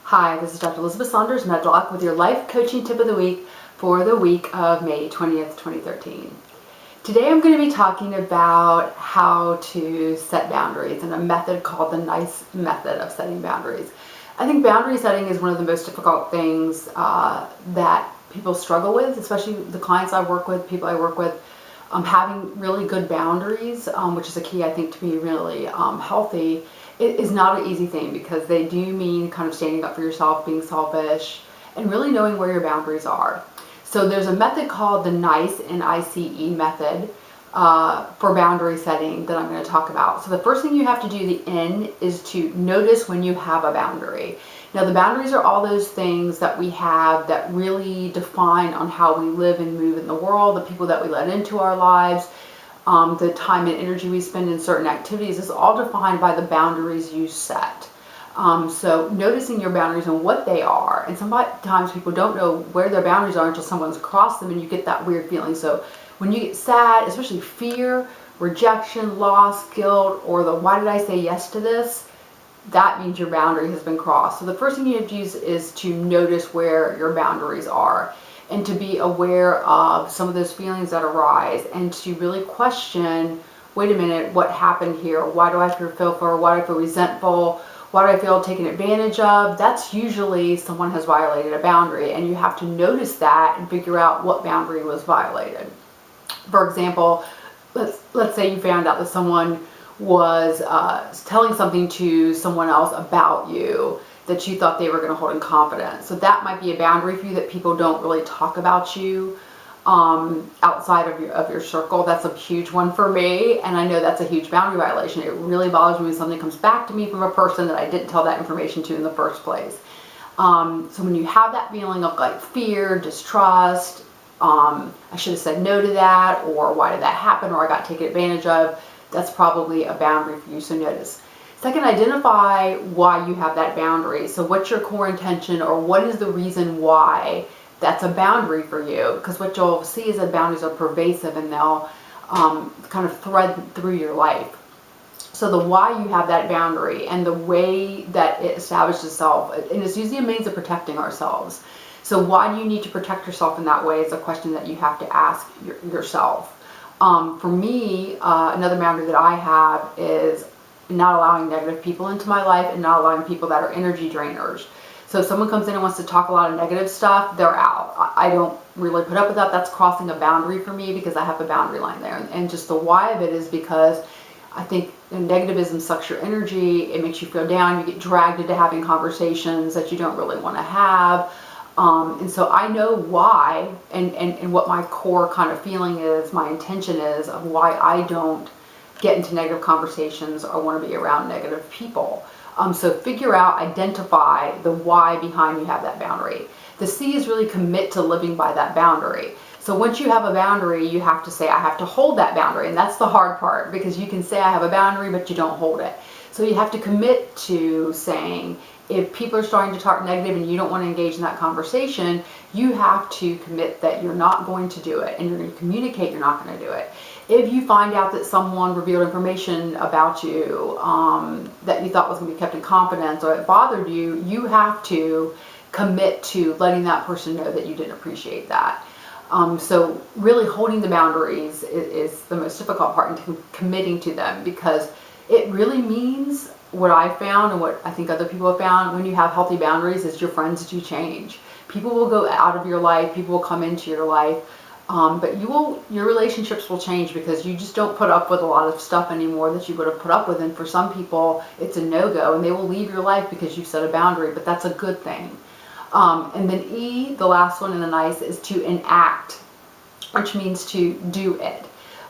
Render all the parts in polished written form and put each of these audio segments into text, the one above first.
Hi, this is Dr. Elizabeth Saunders Medlock with your life coaching tip of the week for the week of May 20th, 2013. Today I'm going to be talking about how to set boundaries and a method called the NICE method of setting boundaries. I think boundary setting is one of the most difficult things that people struggle with, especially the clients I work with, people I work with. Having really good boundaries, which is a key, I think, to be really healthy, it is not an easy thing because they do mean kind of standing up for yourself, being selfish, and really knowing where your boundaries are. So there's a method called the NICE, N-I-C-E method for boundary setting that I'm going to talk about. So the first thing you have to do, the N, is to notice when you have a boundary. Now the boundaries are all those things that we have that really define on how we live and move in the world, the people that we let into our lives, the time and energy we spend in certain activities is all defined by the boundaries you set. So noticing your boundaries and what they are, and sometimes people don't know where their boundaries are until someone's crossed them and you get that weird feeling. So when you get sad, especially fear, rejection, loss, guilt, or the why did I say yes to this, that means your boundary has been crossed. So the first thing you have to use is to notice where your boundaries are and to be aware of some of those feelings that arise and to really question, wait a minute, what happened here? Why do I feel fearful? Why do I feel resentful? Why do I feel taken advantage of? That's usually someone has violated a boundary, and you have to notice that and figure out what boundary was violated. For example, let's say you found out that someone was telling something to someone else about you that you thought they were going to hold in confidence. So that might be a boundary for you, that people don't really talk about you outside of your circle. That's a huge one for me, and I know that's a huge boundary violation. It really bothers me when something comes back to me from a person that I didn't tell that information to in the first place. So when you have that feeling of like fear, distrust, I should have said no to that, or why did that happen, or I got taken advantage of, that's probably a boundary for you, so notice. Second, identify why you have that boundary. So what's your core intention, or what is the reason why that's a boundary for you? Because what you'll see is that boundaries are pervasive and they'll kind of thread through your life. So the why you have that boundary and the way that it establishes itself, and it's usually a means of protecting ourselves. So why do you need to protect yourself in that way is a question that you have to ask yourself. For me, another boundary that I have is not allowing negative people into my life and not allowing people that are energy drainers. So if someone comes in and wants to talk a lot of negative stuff, they're out. I don't really put up with that. That's crossing a boundary for me because I have a boundary line there. And just the why of it is because I think negativism sucks your energy. It makes you feel down. You get dragged into having conversations that you don't really want to have. And so I know why and what my core kind of feeling is, my intention is of why I don't get into negative conversations or want to be around negative people. So figure out, identify the why behind you have that boundary. The C is really commit to living by that boundary. So once you have a boundary, you have to say, I have to hold that boundary. And that's the hard part, because you can say I have a boundary, but you don't hold it. So you have to commit to saying, if people are starting to talk negative and you don't want to engage in that conversation, you have to commit that you're not going to do it, and you're going to communicate you're not going to do it. If you find out that someone revealed information about you that you thought was going to be kept in confidence, or it bothered you, you have to commit to letting that person know that you didn't appreciate that. So really holding the boundaries is the most difficult part, and committing to them, because it really means, what I found and what I think other people have found, when you have healthy boundaries, is your friends do change. People will go out of your life, people will come into your life, but your relationships will change because you just don't put up with a lot of stuff anymore that you would have put up with. And for some people, it's a no-go, and they will leave your life because you set a boundary, but that's a good thing. And then E, the last one in the NICE, is to enact, which means to do it.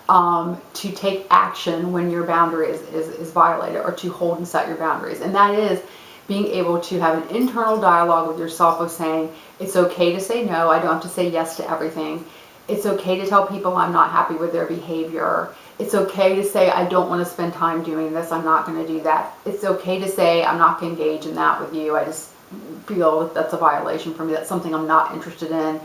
To take action when your boundary is violated, or to hold and set your boundaries. And that is being able to have an internal dialogue with yourself of saying, it's okay to say no, I don't have to say yes to everything. It's okay to tell people I'm not happy with their behavior. It's okay to say I don't want to spend time doing this, I'm not going to do that. It's okay to say I'm not going to engage in that with you, I just feel that's a violation for me, that's something I'm not interested in.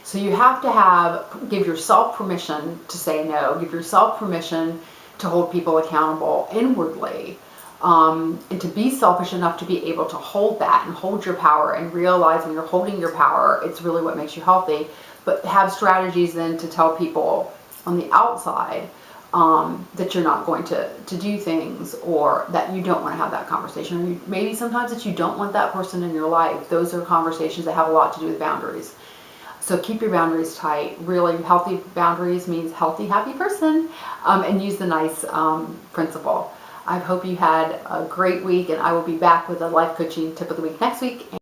So you have to give yourself permission to say no, give yourself permission to hold people accountable inwardly. and to be selfish enough to be able to hold that and hold your power and realize when you're holding your power, it's really what makes you healthy. But have strategies then to tell people on the outside that you're not going to do things, or that you don't want to have that conversation, or maybe sometimes that you don't want that person in your life. Those are conversations that have a lot to do with boundaries. So keep your boundaries tight. Really healthy boundaries means healthy, happy person, and use the NICE principle. I hope you had a great week, and I will be back with a life coaching tip of the week next week.